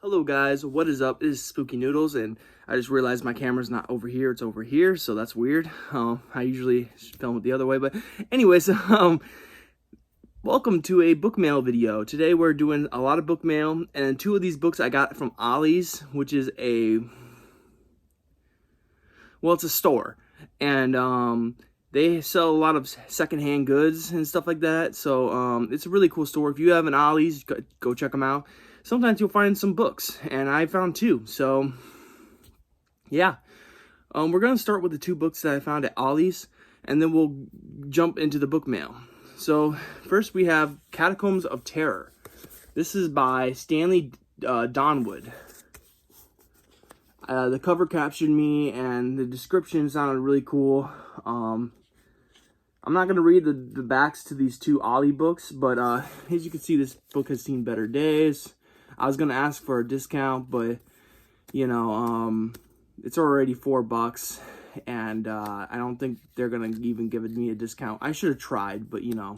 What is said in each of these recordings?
Hello guys, what is up? It is Spooky Noodles, and I just realized my camera's not over here, it's over here, so that's weird. I usually film it the other way, but anyways, welcome to a book mail video. Today we're doing a lot of book mail, and two of these books I got from Ollie's, which is it's a store, and they sell a lot of secondhand goods and stuff like that, so it's a really cool store. If you have an Ollie's, go check them out. Sometimes you'll find some books, and I found two, so yeah. We're going to start with the two books that I found at Ollie's, and then we'll jump into the book mail. So first we have Catacombs of Terror. This is by Stanley Donwood. The cover captured me, and the description sounded really cool. I'm not going to read the backs to these two Ollie books, but as you can see, this book has seen better days. I was going to ask for a discount, but, you know, it's already $4, and I don't think they're going to even give me a discount. I should have tried, but, you know.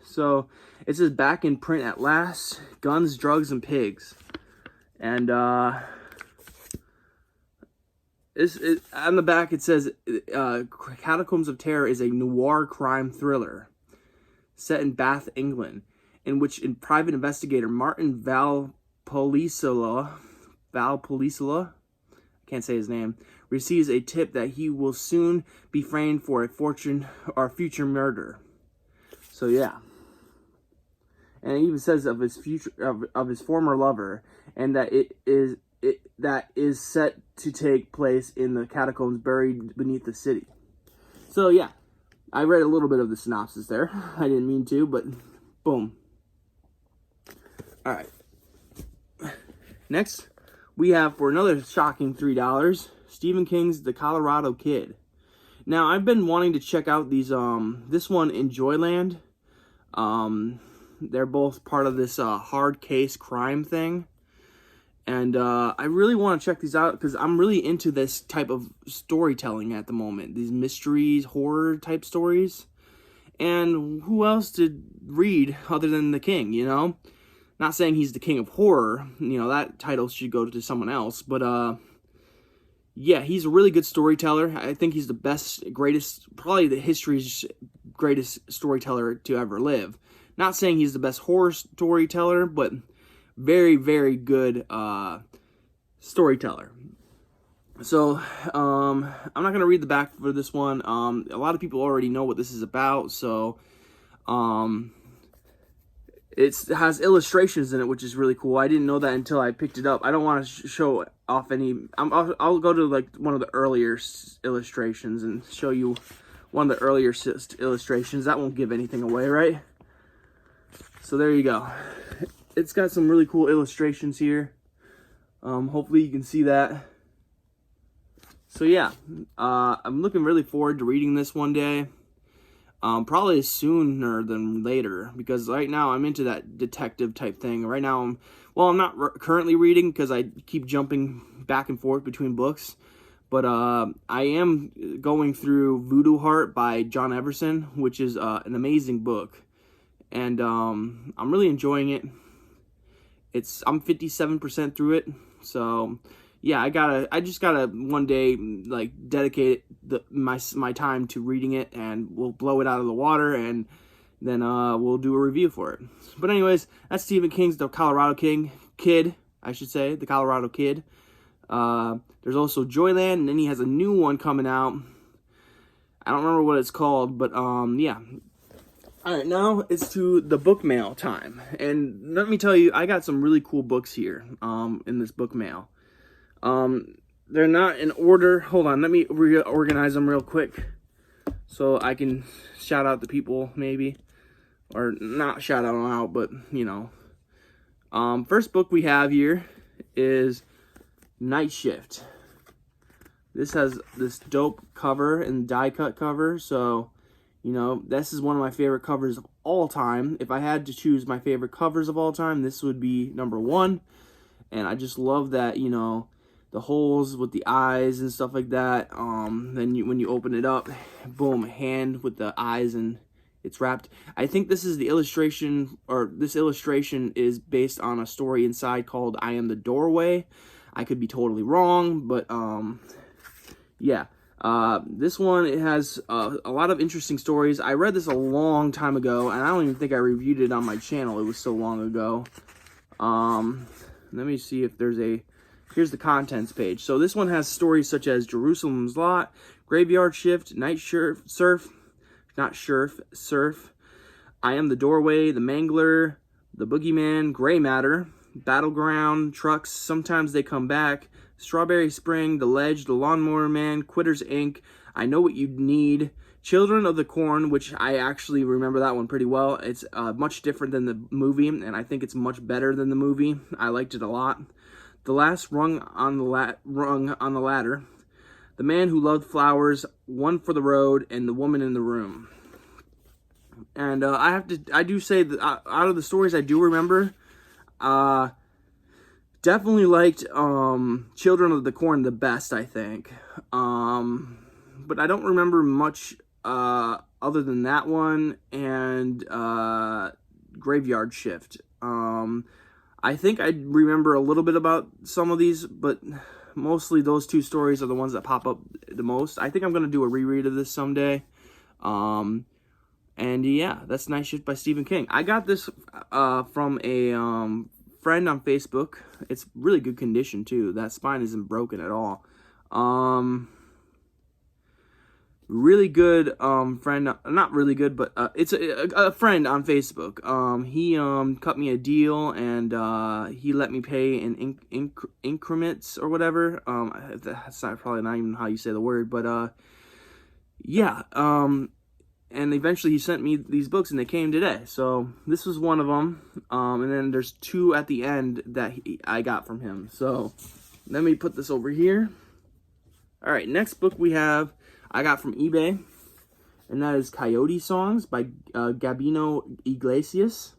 So, it says, back in print at last, Guns, Drugs, and Pigs. And, on the back it says, Catacombs of Terror is a noir crime thriller set in Bath, England, in which private investigator Martin Valpolicella, I can't say his name, receives a tip that he will soon be framed for a future murder. So yeah. And it even says of his of his former lover, and that it is set to take place in the catacombs buried beneath the city. So yeah, I read a little bit of the synopsis there. I didn't mean to, but boom. All right. Next, we have, for another shocking $3, Stephen King's The Colorado Kid. Now, I've been wanting to check out these. This one in Joyland. They're both part of this hard case crime thing. And I really want to check these out because I'm really into this type of storytelling at the moment. These mysteries, horror type stories. And who else to read other than the king, you know? Not saying he's the king of horror. You know, that title should go to someone else. But, yeah, he's a really good storyteller. I think he's the best, greatest, probably the history's greatest storyteller to ever live. Not saying he's the best horror storyteller, but very, very good storyteller. So, I'm not going to read the back for this one. A lot of people already know what this is about, so it has illustrations in it, which is really cool. I didn't know that until I picked it up. I don't want to show off any. I'll go to like one of the earlier illustrations and show you one of the earlier illustrations. That won't give anything away, right? So there you go. It's got some really cool illustrations here. Hopefully you can see that. So yeah, I'm looking really forward to reading this one day. Probably sooner than later, because right now I'm into that detective type thing. Right now I'm not currently reading because I keep jumping back and forth between books. But I am going through Voodoo Heart by John Everson, which is an amazing book. And I'm really enjoying it. I'm 57% through it, so yeah, I just gotta one day like dedicate my time to reading it, and we'll blow it out of the water, and then we'll do a review for it. But anyways, that's Stephen King's The Colorado Kid, I should say, The Colorado Kid. There's also Joyland, and then he has a new one coming out. I don't remember what it's called, but yeah. Alright, now it's to the book mail time. And let me tell you, I got some really cool books here in this book mail. They're not in order. Hold on, let me reorganize them real quick so I can shout out the people, maybe. Or not shout them out, but, you know. First book we have here is Night Shift. This has this dope cover and die cut cover, so you know, this is one of my favorite covers of all time. If I had to choose my favorite covers of all time, this would be number one. And I just love that, you know, the holes with the eyes and stuff like that. Then when you open it up, boom, hand with the eyes, and It's wrapped. I think this is the illustration, or this illustration is based on a story inside called I Am the Doorway. I could be totally wrong, but yeah. This one, it has a lot of interesting stories. I read this a long time ago, and I don't even think I reviewed it on my channel. It was so long ago. Let me see if there's here's the contents page. So this one has stories such as Jerusalem's Lot, Graveyard Shift, Night Surf, I Am the Doorway, The Mangler, The Boogeyman, Gray Matter, Battleground, Trucks, Sometimes They Come Back, Strawberry Spring, The Ledge, The Lawnmower Man, Quitters Inc., I Know What You Need, Children of the Corn, which I actually remember that one pretty well. It's much different than the movie, and I think it's much better than the movie. I liked it a lot. The Last Rung on the Ladder, The Man Who Loved Flowers, One for the Road, and The Woman in the Room. And I do say that out of the stories I do remember, definitely liked Children of the Corn the best, I think. But I don't remember much other than that one and Graveyard Shift. I think I remember a little bit about some of these, but mostly those two stories are the ones that pop up the most. I think I'm going to do a reread of this someday. And yeah, that's Night Shift by Stephen King. I got this from a friend on Facebook. It's really good condition too. That spine isn't broken at all. Really good friend, not really good, but it's a friend on Facebook. He cut me a deal, and he let me pay in increments or whatever. That's probably not even how you say the word, but yeah. And eventually he sent me these books, and they came today. So this was one of them. And then there's two at the end that I got from him. So let me put this over here. All right, next book I got from eBay, and that is Coyote Songs by Gabino Iglesias.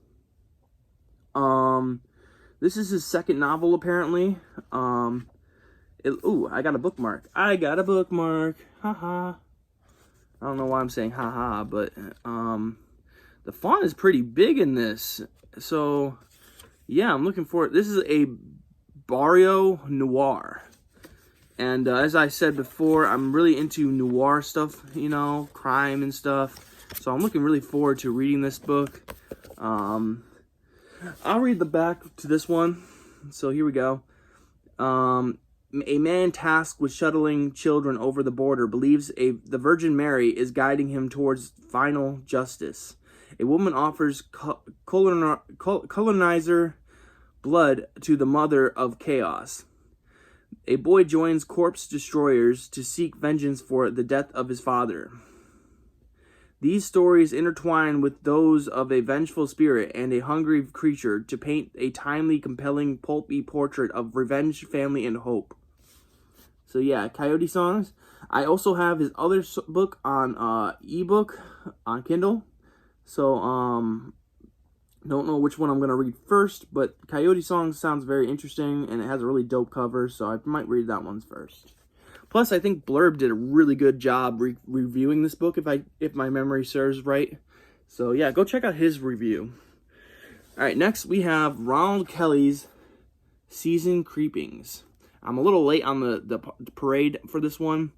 This is his second novel, apparently. Ooh, I got a bookmark. Haha. I don't know why I'm saying haha, but the font is pretty big in this. So, yeah, I'm looking for it. This is a Barrio Noir. And as I said before, I'm really into noir stuff, you know, crime and stuff. So I'm looking really forward to reading this book. I'll read the back to this one. So here we go. A man tasked with shuttling children over the border believes the Virgin Mary is guiding him towards final justice. A woman offers colonizer blood to the mother of chaos. A boy joins corpse destroyers to seek vengeance for the death of his father. These stories intertwine with those of a vengeful spirit and a hungry creature to paint a timely, compelling, pulpy portrait of revenge, family, and hope. So yeah, Coyote Songs. I also have his other book on ebook on Kindle. So don't know which one I'm going to read first, but Coyote Songs sounds very interesting, and it has a really dope cover, so I might read that one first. Plus, I think Blurb did a really good job reviewing this book, if my memory serves right. So yeah, go check out his review. All right, next we have Ronald Kelly's Season Creepings. I'm a little late on the parade for this one.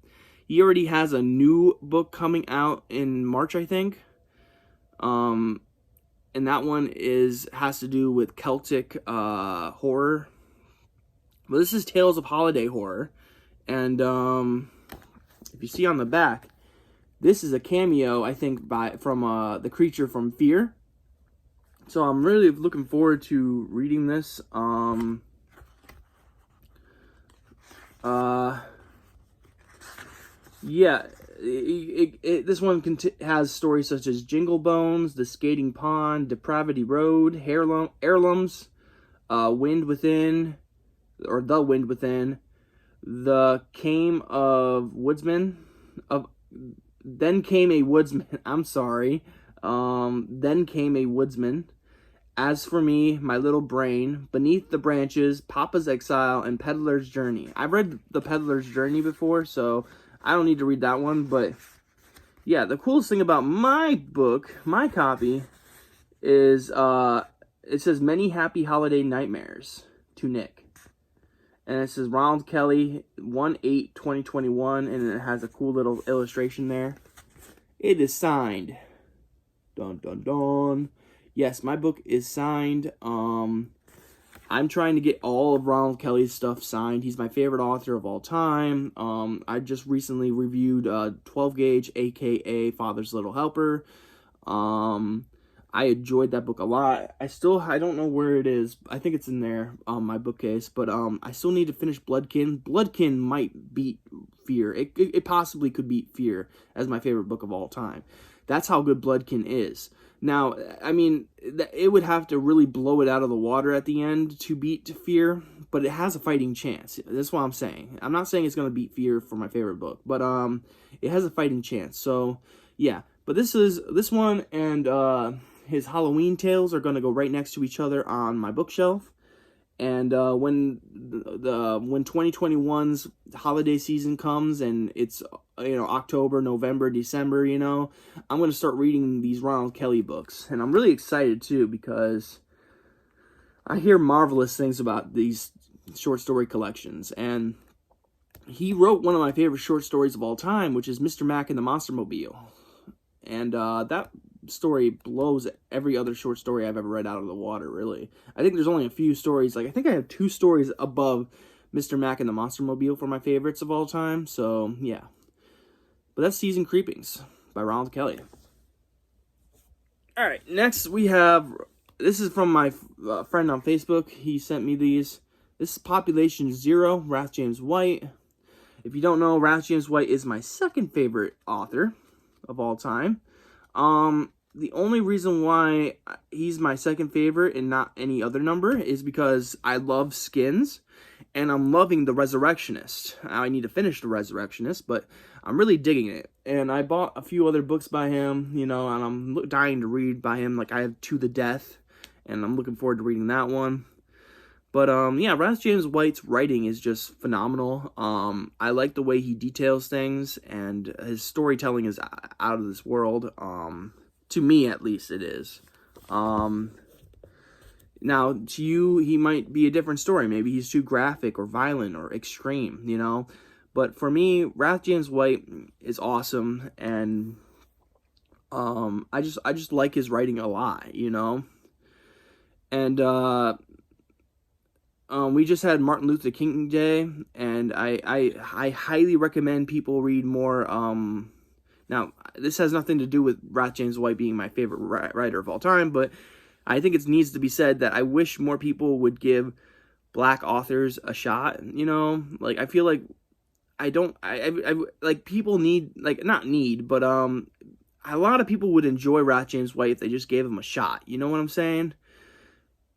He already has a new book coming out in March, I think. And that one has to do with Celtic horror. But this is Tales of Holiday Horror. And if you see on the back, this is a cameo, I think, from the creature from Fear. So I'm really looking forward to reading this. Yeah, this one has stories such as Jingle Bones, The Skating Pond, Depravity Road, Heirlooms, Wind Within, or The Wind Within, The Came of Woodsman, Then Came a Woodsman, I'm sorry, Then Came a Woodsman, As for Me, My Little Brain, Beneath the Branches, Papa's Exile, and Peddler's Journey. I've read The Peddler's Journey before, so I don't need to read that one, but yeah, the coolest thing about my book, my copy, is it says Many Happy Holiday Nightmares to Nick. And it says Ronald Kelly, 1/8/2021, and it has a cool little illustration there. It is signed. Dun dun dun. Yes, my book is signed. I'm trying to get all of Ronald Kelly's stuff signed. He's my favorite author of all time. I just recently reviewed 12 Gauge, aka Father's Little Helper. I enjoyed that book a lot. I don't know where it is. I think it's in there on my bookcase, but I still need to finish Bloodkin. Bloodkin might beat Fear. It possibly could beat Fear as my favorite book of all time. That's how good Bloodkin is. Now, I mean, it would have to really blow it out of the water at the end to beat Fear, but it has a fighting chance. That's what I'm saying. I'm not saying it's going to beat Fear for my favorite book, but it has a fighting chance. So, yeah. But this one and his Halloween Tales are going to go right next to each other on my bookshelf. And when 2021's holiday season comes and it's October, November, December, I'm going to start reading these Ronald Kelly books. And I'm really excited too because I hear marvelous things about these short story collections. And he wrote one of my favorite short stories of all time, which is Mr. Mac and the Monster Mobile. And that story blows every other short story I've ever read out of the water, really. I think there's only a few stories. I think I have 2 stories above Mr. Mac and the Monster Mobile for my favorites of all time. So, yeah. But that's Season Creepings by Ronald Kelly. Alright, next we have... This is from my friend on Facebook. He sent me these. This is Population Zero, Wrath James White. If you don't know, Wrath James White is my second favorite author of all time. The only reason why he's my second favorite and not any other number is because I love Skins, and I'm loving The Resurrectionist. I need to finish The Resurrectionist, but I'm really digging it. And I bought a few other books by him, and I'm dying to read by him. Like, I have To the Death, and I'm looking forward to reading that one. But, yeah, Wrath James White's writing is just phenomenal. I like the way he details things, and his storytelling is out of this world. To me, at least, it is. Now, to you, he might be a different story. Maybe he's too graphic or violent or extreme, But for me, Wrath James White is awesome, and I just like his writing a lot, And, we just had Martin Luther King Day, and I highly recommend people read more. Now, this has nothing to do with Wrath James White being my favorite writer of all time, but I think it needs to be said that I wish more people would give black authors a shot. Like, I feel like like people need, like, not need, but a lot of people would enjoy Wrath James White if they just gave him a shot. You know what I'm saying?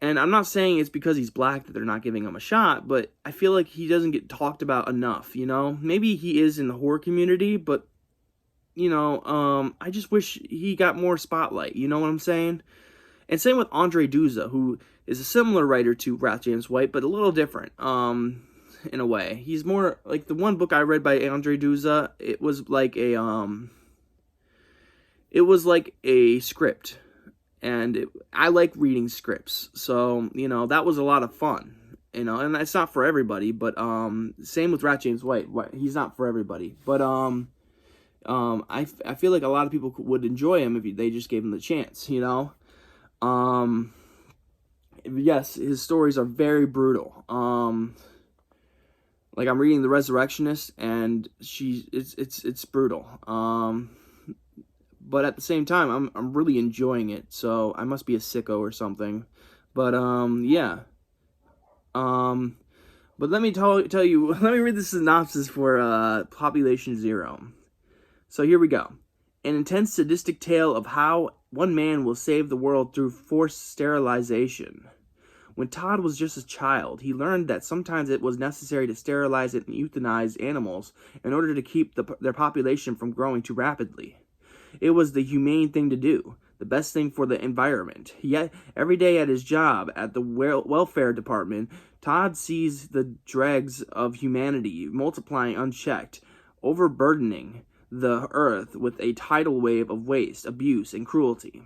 And I'm not saying it's because he's black that they're not giving him a shot, but I feel like he doesn't get talked about enough, Maybe he is in the horror community, but, I just wish he got more spotlight, you know what I'm saying? And same with Andre Duza, who is a similar writer to Wrath James White, but a little different, in a way. He's more, like, the one book I read by Andre Duza, it was like a script. And I like reading scripts, so, that was a lot of fun, and it's not for everybody, but, same with Wrath James White, he's not for everybody, but, I feel like a lot of people would enjoy him if they just gave him the chance, yes, his stories are very brutal, like, I'm reading The Resurrectionist, and it's brutal, but at the same time, I'm really enjoying it, so I must be a sicko or something. But, yeah. But let me tell you, let me read the synopsis for Population Zero. So here we go. An intense sadistic tale of how one man will save the world through forced sterilization. When Todd was just a child, he learned that sometimes it was necessary to sterilize and euthanize animals in order to keep their population from growing too rapidly. It was the humane thing to do, the best thing for the environment. Yet, every day at his job at the welfare department, Todd sees the dregs of humanity multiplying unchecked, overburdening the earth with a tidal wave of waste, abuse, and cruelty.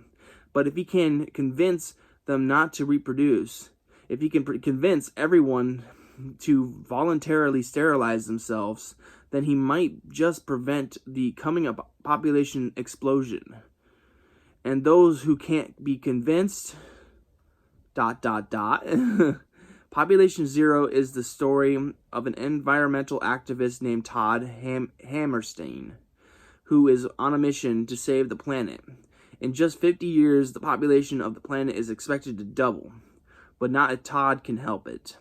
But if he can convince them not to reproduce, if he can convince everyone to voluntarily sterilize themselves, then he might just prevent the coming of population explosion. And those who can't be convinced, ... Population Zero is the story of an environmental activist named Todd Hammerstein, who is on a mission to save the planet. In just 50 years, the population of the planet is expected to double, but not if Todd can help it.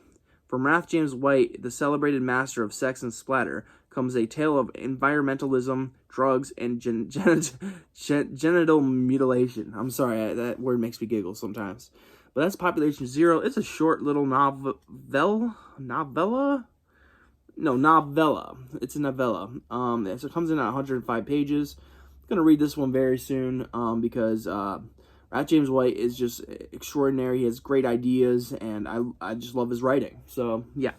From Ralph James White, the celebrated master of sex and splatter, comes a tale of environmentalism, drugs, and genital mutilation. I'm sorry, that word makes me giggle sometimes. But that's Population Zero. It's a short little novella. It's a novella. So it comes in at 105 pages. I'm gonna read this one very soon because Ralph James White is just extraordinary. He has great ideas, and I just love his writing. So yeah.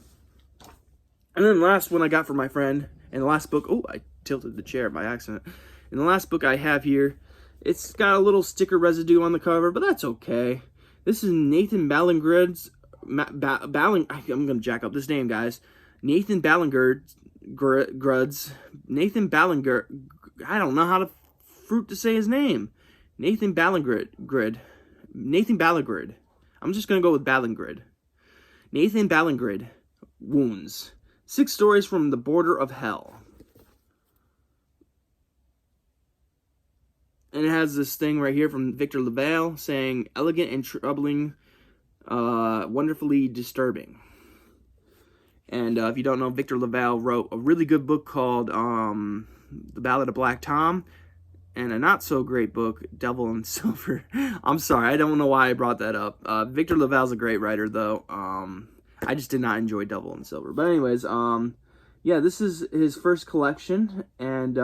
And then the last one I got from my friend, and the last book. Oh, I tilted the chair by accident. And the last book I have here, it's got a little sticker residue on the cover, but that's okay. This is Nathan Ballingard's. I'm gonna jack up this name, guys. Nathan Ballingard's. Nathan Ballingard. I don't know how to say his name. Nathan Ballingard. I'm just gonna go with Ballingard. Nathan Ballingard. Wounds. 6 stories from the border of hell. And it has this thing right here from Victor LaValle saying, elegant and troubling, wonderfully disturbing. And if you don't know, Victor LaValle wrote a really good book called The Ballad of Black Tom, and a not-so-great book, Devil and Silver. I'm sorry, I don't know why I brought that up. Victor LaValle's a great writer, though. I just did not enjoy Devil and Silver. But anyways, yeah, this is his first collection, and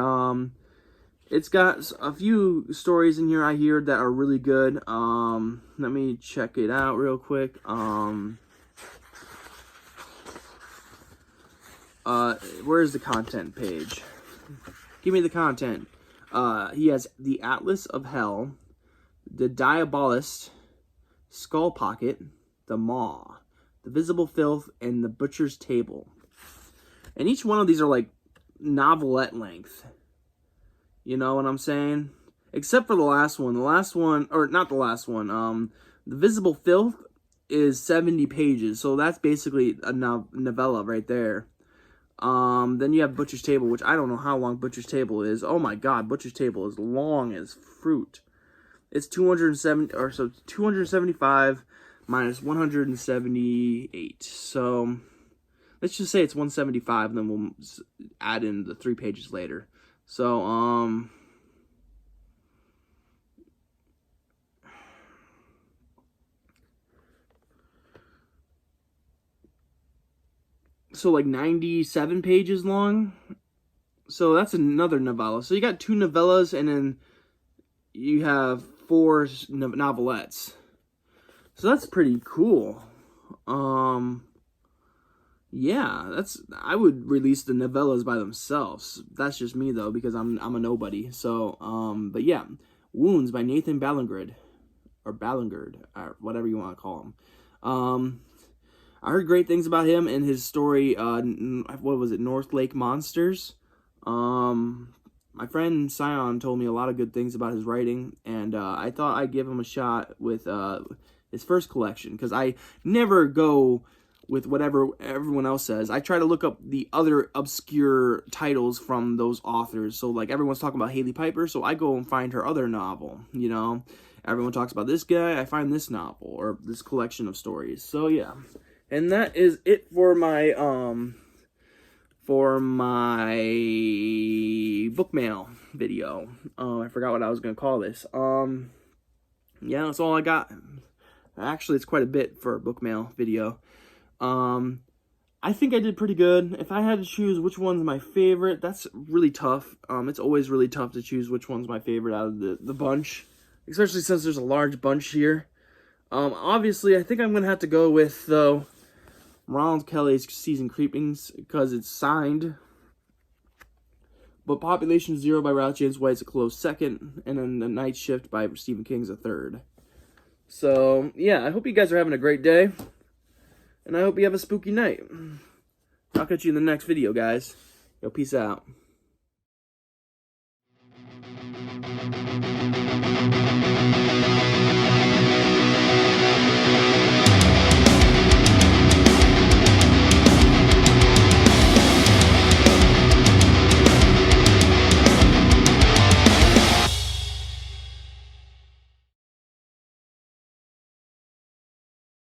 it's got a few stories in here I hear that are really good. Let me check it out real quick. Where's the content page? Give me the content. He has The Atlas of Hell, The Diabolist, Skull Pocket, The Maw, The Visible Filth, and The Butcher's Table. And each one of these are like novelette length. You know what I'm saying? Except for the last one. The last one, or not the last one, The Visible Filth is 70 pages. So that's basically a novella right there. Then you have Butcher's Table, which I don't know how long Butcher's Table is. Oh my god, Butcher's Table is long as fruit. It's 275 minus 178. So let's just say it's 175, and then we'll add in the 3 pages later. So, so like 97 pages long. So that's another novella. So you got 2 novellas, and then you have 4 novelettes. So that's pretty cool. Yeah, I would release the novellas by themselves. That's just me though, because I'm a nobody. So, but yeah, Wounds by Nathan Ballingard, or whatever you want to call him. I heard great things about him and his story. What was it? North Lake Monsters. My friend Sion told me a lot of good things about his writing, and I thought I'd give him a shot with his first collection, because I never go with whatever everyone else says. I try to look up the other obscure titles from those authors. So like everyone's talking about Haley Piper, so I go and find her other novel, you know. Everyone talks about this guy, I find this novel or this collection of stories. So yeah. And that is it for my book mail video. I forgot what I was going to call this. Yeah, that's all I got. Actually, it's quite a bit for a book mail video. I think I did pretty good. If I had to choose which one's my favorite, that's really tough. It's always really tough to choose which one's my favorite out of the bunch, especially since there's a large bunch here. Obviously, I think I'm going to have to go with, though, Ronald Kelly's Season Creepings, because it's signed But Population Zero by Ralph James White's a close second, and then The Night Shift by Stephen King's a third. So, yeah, I hope you guys are having a great day, and I hope you have a spooky night. I'll catch you in the next video, guys. Yo, peace out.